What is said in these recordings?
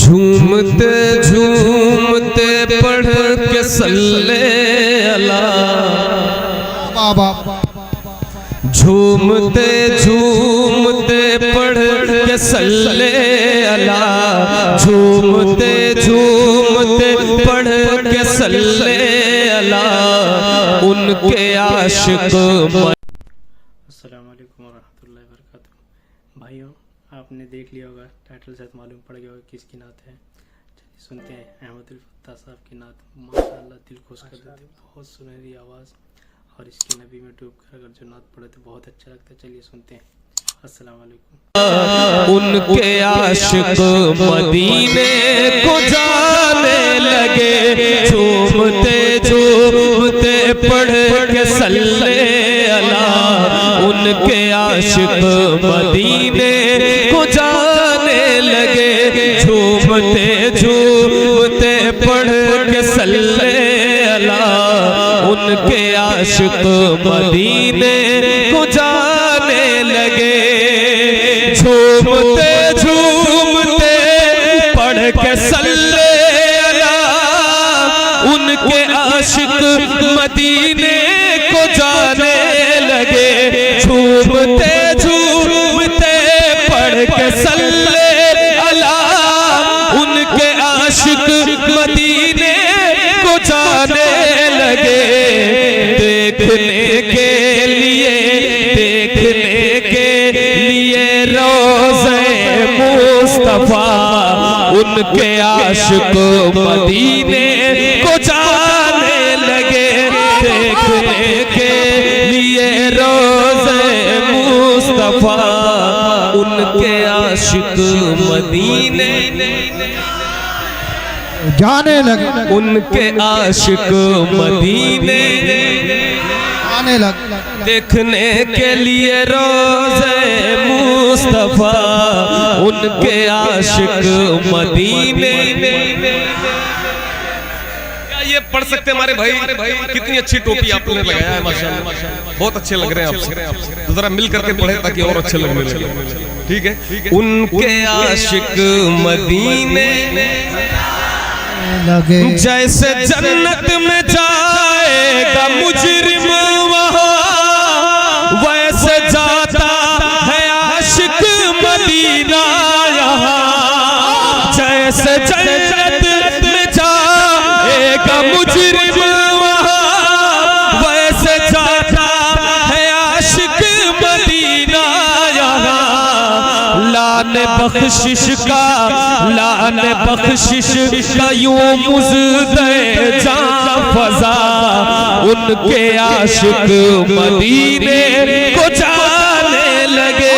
झूमते झूमते पढ़ के सल्ले अला, झूमते झूमते पढ़ के सल्ले अला, झूमते झूमते पढ़ के सल्ले अला, उनके आशिक। अस्सलाम वालेकुम वरहमतुल्लाहि वबरकातुहू। भाइयों, आपने देख लिया होगा, टाइटल से मालूम पड़ गया होगा किसकी नात है। चलिए सुनते हैं अहमदुल फत्ताह साहब की नात। माशाअल्लाह दिल खुश कर देते, बहुत सुनहरी आवाज़, और इसके नबी में डूब कर अगर जो नात पढ़े तो बहुत अच्छा लगता है। चलिए सुनते हैं। अस्सलाम वालेकुम। उनके आशिक मदीने को जाने लगे, झूमते झूमते पढ़ के सल्ले अला, उनके आशिक मदीने को जाने लगे, झूमते झूमते पढ़ के सल्ले अला, उनके आशिक मदीने को जाने लगे, झूमते झूमते पढ़ के सल्ले अला, उनके आशिक मदीने को जाने लगे, झूमते झूमते पढ़ के सल्ले अला, उनके आशिक मदीने को जाने लगे। देखने के लिए रोज़े मुस्तफा, उनके आशिक मदीने को जाने लगे, देखने के लिए रोज़े मुस्तफा, उनके आशिक मदीने जाने लगे, उनके आशिक मदीने जाने लगे, देखने के लिए रोज़े मुस्तफा, उनके आशिक मदीने। क्या ये पढ़ सकते हमारे भाई? कितनी अच्छी टोपी आपने लगाया है, माशाअल्लाह, बहुत अच्छे लग रहे हैं आपसे। तो जरा मिल करके पढ़े ताकि और अच्छे लगने लगे। ठीक है। उनके आशिक मदीने लगे, जैसे जन्नत में जाएगा मुजरिम वहाँ, वैसे जाता है आशिक मदीना यहाँ। जैसे जन्नत में जाएगा मुजरिम वहाँ, वैसे जाता है आशिक मदीना यहाँ। लान बख्शिश का यूं मुज़दे जां फज़ा, उनके आशिक मदीने को जाने लगे।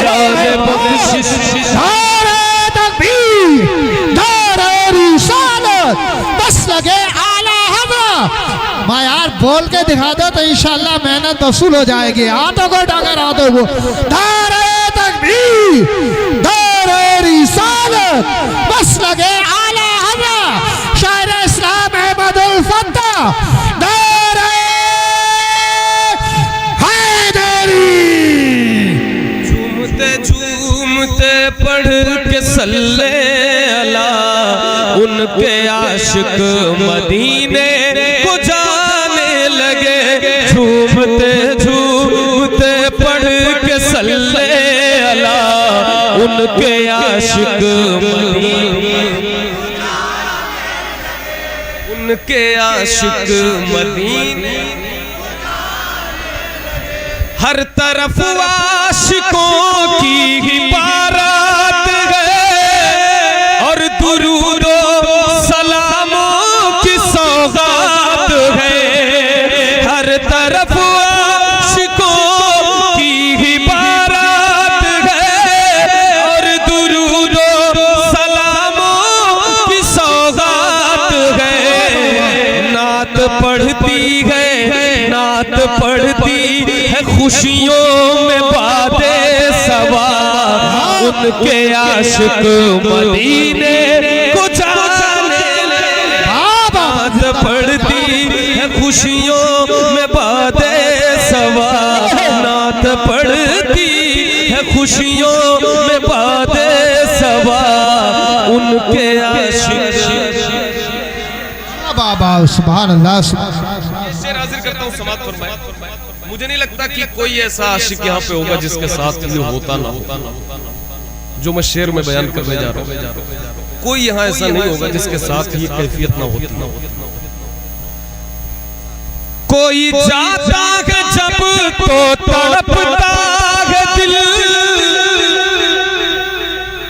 लान बख्शिश नारे तकबीर, नारे रिसालत, बस लगे आला हज़रत। मैं यार बोल के दिखा दो तो इंशाल्लाह मेहनत वसूल हो जाएगी। हाथों को डाकर हाथों को, नारे तकबीर, नारे रिसालत, बस लगे आला हज़रत शायर इस्लाम अहमदुल फत्ताह, नारे हैदरी। झूमते झूमते पढ़ के सल्ले अला, उनके आशिक मदीने को जाने लगे, झूमते झूमते पढ़ के सल्ले अला, उनके आशिक मदीने, उनके आशिक मदीने। हर तरफ आशिकों की ही बारात है, और दुरूदो सलामों की सौगात है। हर तरफ आशिकों की ही बारात है, और दुरूदो सलामों की सौगात है। नात पढ़ती है, नात पढ़ती है खुशियों में बादे सवा, उनके आशिक मदीने को जाने लगे। नात पढ़ती है खुशियों में बादे सवा, नात पढ़ती है खुशियों में बादे सवा, उनके आशिक। बाबा सुभान अल्लाह सुभान अल्लाह। शेर हाजिर करता हूँ, समाप्त फरमाएं। मुझे नहीं लगता कि कोई ऐसा आशिक यहाँ पे होगा जिसके साथ ये होता ना होता जो मैं शेर में बयान करने जा रहा हूँ। कोई यहाँ ऐसा नहीं होगा जिसके साथ ये कैफियत ना होती। कोई जाता है जब तो तड़पता है दिल,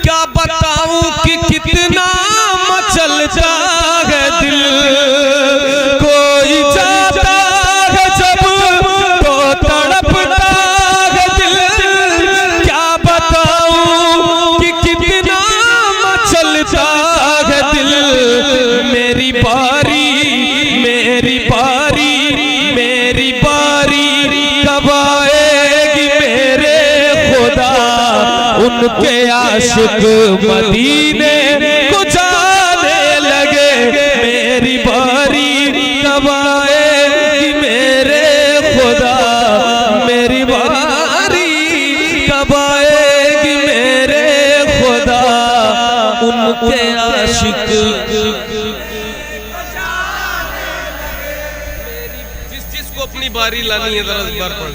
क्या बताऊं कि कितना मचलता है दिल। कोई जाता है जब तो तड़पता है दिल, क्या बताऊं कि कितना मचलता है दिल। मेरी बारी मेरी बारी मेरी बारी कब आएगी मेरे खुदा, उनके आशिक मदीने को जाने लगे। मेरी बारी कब आएगी मेरे खुदा, मेरी बारी कब आएगी मेरे खुदा, उनके आशिक। अपनी बारी लानी है, जरा बार पढ़।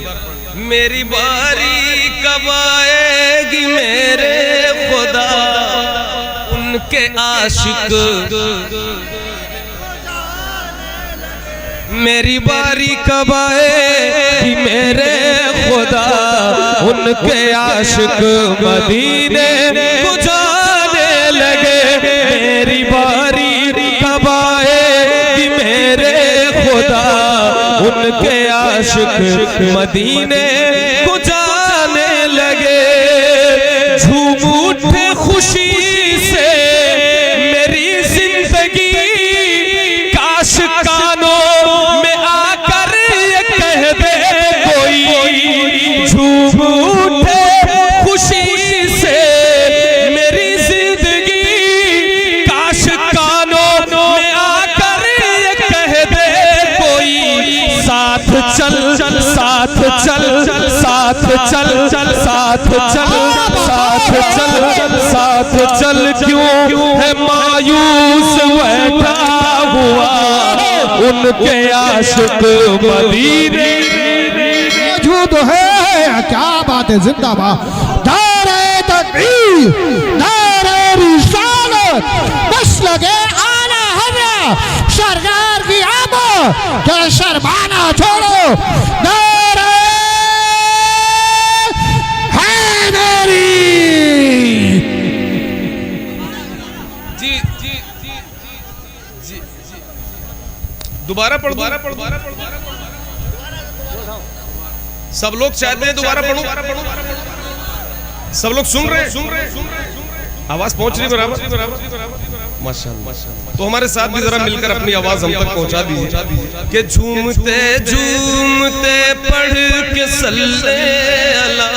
मेरी बारी कब आएगी मेरे खुदा, उनके आशिक। मेरी बारी कब आएगी मेरे खुदा, उनके आशिक मदीने को जाने लगे। मेरी बारी कब आएगी मेरे खुदा, उनके आशिक मदीने को जाने लगे। झूम उठे खुशी से मेरी जिंदगी, काश कानों में आकर ये कह दे कोई। झूम उठे खुशी से मेरी जिंदगी, काश कानों में आकर ये कह दे कोई। साथ चल साथ चल साथ चल साथ चल साथ चल साथ चल, क्यों है मायूस बैठा हुआ, उनके आशिक मदीने मौजूद है। क्या बात है, जिंदाबाद। नारे तकबीर, नारे रिसालत, बस लगे आला हज़रत सरकार की आमद, क्या शर्माना छोड़ो। नारे हैदरी। जी जी जी जी जी दोबारा पढ़। सब लोग चाहते हैं दोबारा पढ़ो। सब लोग सुन रहे हैं, आवाज पहुंच रही बराबर। माशाअल्लाह। तो हमारे साथ भी जरा मिलकर अपनी आवाज हम तक पहुंचा दीजिए कि झूमते झूमते पढ़ के सल्ले अला,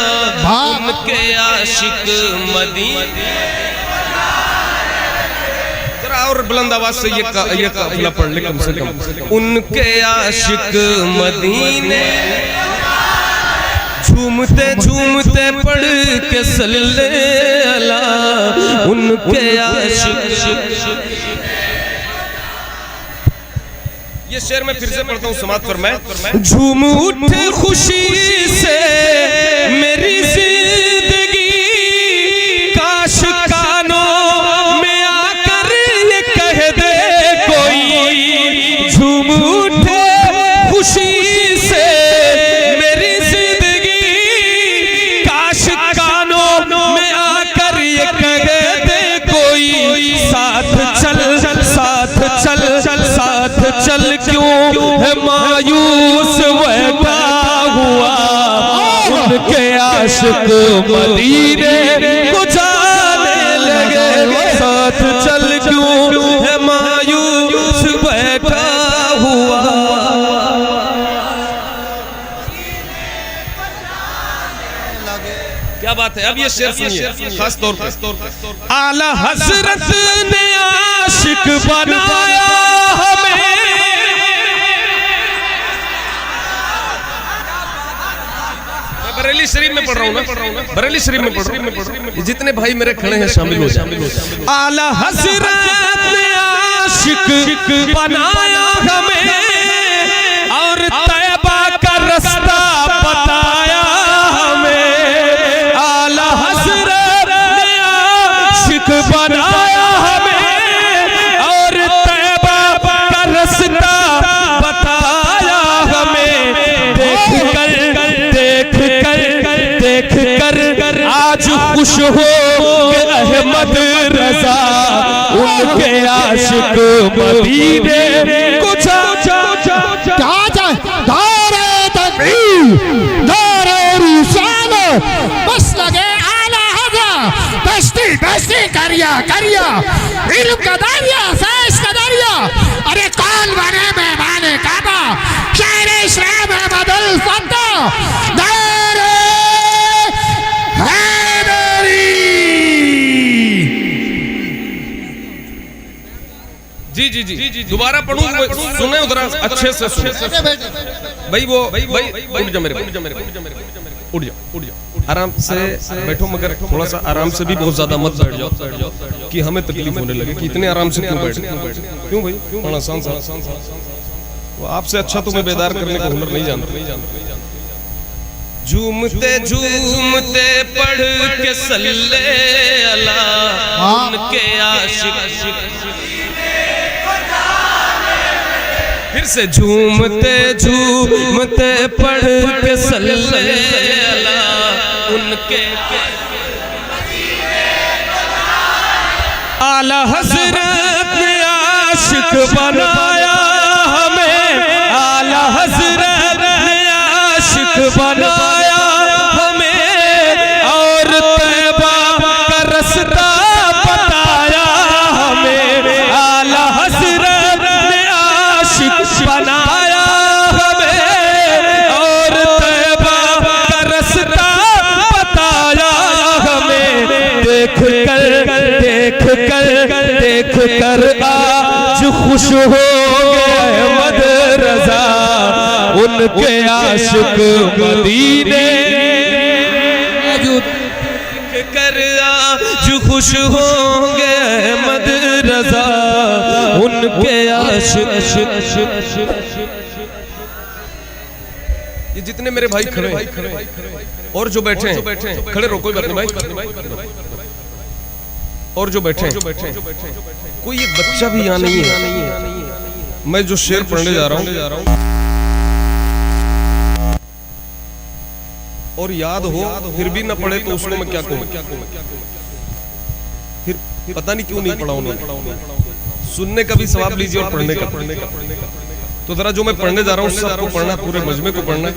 उनके आशिक मदीने। जरा और बुलंद आवाज से ये काफिला पढ़ ले कम से कम। उनके आशिक मदीने, झूमते झूमते पढ़ के सल्ले अला, उनके आशिक। ये शेर मैं फिर से पढ़ता हूँ, समाप्त फरमाएं। झूम उठे खुशी से मेरी जिंदगी, काश कानों में आकर ये कह दे कोई। झूम उठे खुशी से मेरी जिंदगी, काश कानों में आकर ये कह दे कोई। साथ चल साथ चल साथ चल, क्यों है मायूस बैठा हुआ, उनके आशिक मदीने को जाने लगे। साथ चल क्यों है मायूस बैठा हुआ। क्या बात है। अब ये शेर सुनिए खास तौर पर। आला हजरत ने आशिक बनाया हमें, बरेली शरीफ में पढ़ रहा हूँ ना, बरेली शरीफ में पढ़ रहा हूँ। ये जितने भाई मेरे खड़े हैं शामिल हो जाए। आला हज़रत ने आशिक बनाया हमें और तैबा का रास्ता बताया हमें। आला हज़रत ने आशिक बनाया हमें और तैबा का रास्ता बताया हमें। देख कर आज खुश हो के अहमद रजा उनके आशिक मदीने को नारे तकबीर, नारे रिसालत, बस लगे आला हज़रत, बेस्ती करिया इल्म का दरिया, फैज़ का दरिया। अरे कौन बने मेहमान काबा, शायर इस्लाम अहमदुल फत्ता, नारे हैदरी। जी दोबारा पढ़ूं, सुने उधर अच्छे से सुने भाई। वो उठ जा मेरे को, उठ जा आराम से बैठो, मगर थोड़ा सा आराम से भी बहुत ज्यादा मत बैठ जाओ कि हमें तकलीफ होने लगे कि इतने आराम से क्यों बैठे। क्यों भाई, क्यों आसान वो आपसे अच्छा तुम्हें बेदार करने का हुनर नहीं जानते। झूमते झूमते पढ़ के सल्ले अला उनके आशिक। फिर से झूमते झूमते पढ़ के सल्ले अला उनके। आला हज़रत ने आशिक बनाया हमें, आला हज़रत ने आशिक बनाया हमें और तैबा का रास्ता बताया हमें। आला हज़रत ने आशिक बनाया हमें और तैबा का रास्ता बताया हमें। देख कर आज खुश हो गए अहमद रजा उनके आशिक मदीने। कर आज खुश होंगे अहमद रजा उनके आशिक। ये जितने मेरे भाई खड़े और जो बैठे हैं, खड़े रहो, कोई बात नहीं भाई। और जो बैठे कोई एक बच्चा भी यहाँ नहीं है। मैं जो शेर पढ़ने जा रहा हूँ और याद हो फिर भी न पढ़े तो उसको मैं क्या कहूँ। फिर पता नहीं क्यों नहीं पढ़ा उन्होंने। सुनने का भी सवाब लीजिए और पढ़ने का। तो जरा जो मैं पढ़ने जा रहा हूँ सबको पढ़ना, पूरे मजमे को पढ़ना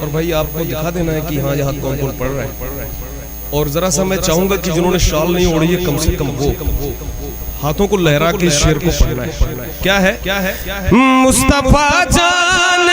और भाई आपको दिखा देना है कि हाँ यहाँ कौन कौन पढ़ रहा है। और जरा सा मैं चाहूंगा कि जिन्होंने शाल नहीं ओढ़ी है कम से कम वो हाथों को लहरा के शेर को पढ़ना है। क्या है मुस्तफा जान